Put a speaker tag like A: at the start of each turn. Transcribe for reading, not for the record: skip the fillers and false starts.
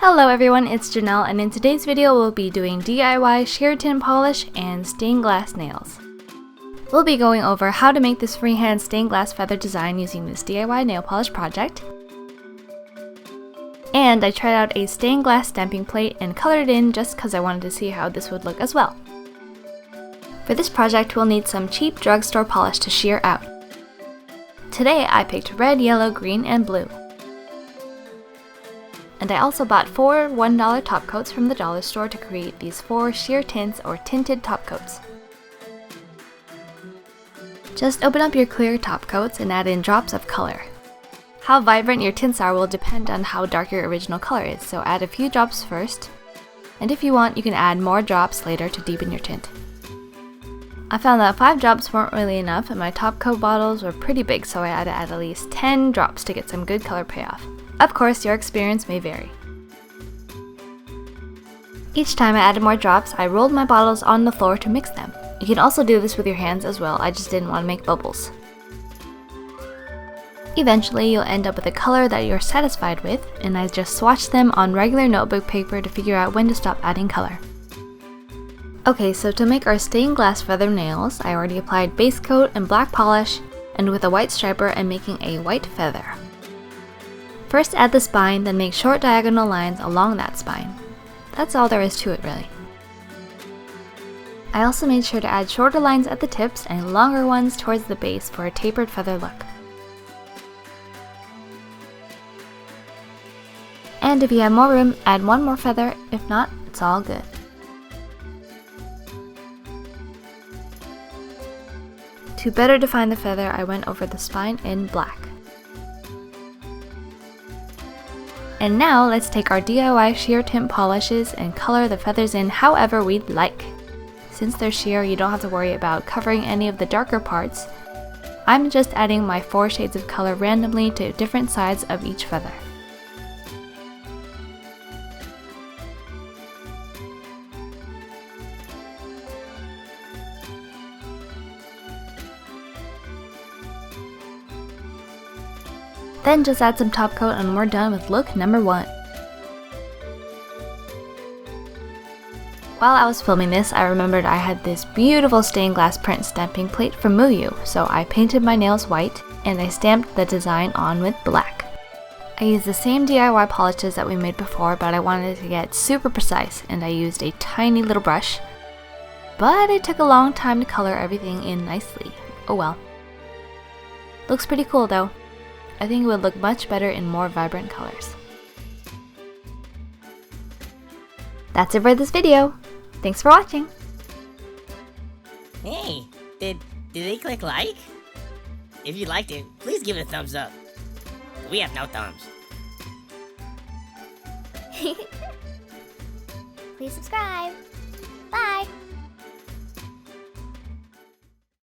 A: Hello everyone, it's Janelle, and in today's video we'll be doing DIY sheer tint polish and stained glass nails. We'll be going over how to make this freehand stained glass feather design using this DIY nail polish project. And I tried out a stained glass stamping plate and colored it in just because I wanted to see how this would look as well. For this project we'll need some cheap drugstore polish to sheer out. Today I picked red, yellow, green, and blue. And I also bought 4 $1 top coats from the dollar store to create these 4 sheer tints or tinted top coats. Just open up your clear top coats and add in drops of color. How vibrant your tints are will depend on how dark your original color is, so add a few drops first, and if you want you can add more drops later to deepen your tint. I found that 5 drops weren't really enough and my top coat bottles were pretty big, so I had to add at least 10 drops to get some good color payoff. Of course, your experience may vary. Each time I added more drops, I rolled my bottles on the floor to mix them. You can also do this with your hands as well, I just didn't want to make bubbles. Eventually, you'll end up with a color that you're satisfied with, and I just swatched them on regular notebook paper to figure out when to stop adding color. Okay, so to make our stained glass feather nails, I already applied base coat and black polish, and with a white striper I'm making a white feather. First add the spine, then make short diagonal lines along that spine. That's all there is to it really. I also made sure to add shorter lines at the tips and longer ones towards the base for a tapered feather look. And if you have more room, add one more feather, if not, it's all good. To better define the feather, I went over the spine in black. And now let's take our DIY sheer tint polishes and color the feathers in however we'd like. Since they're sheer, you don't have to worry about covering any of the darker parts. I'm just adding my 4 shades of color randomly to different sides of each feather. Then just add some top coat and we're done with look number 1. While I was filming this, I remembered I had this beautiful stained glass print stamping plate from MoYou, so I painted my nails white and I stamped the design on with black. I used the same DIY polishes that we made before, but I wanted to get super precise and I used a tiny little brush. But it took a long time to color everything in nicely. Oh well. Looks pretty cool though. I think it would look much better in more vibrant colors. That's it for this video. Thanks for watching.
B: Hey, did they click like? If you liked it, please give it a thumbs up. We have no thumbs.
C: Please subscribe.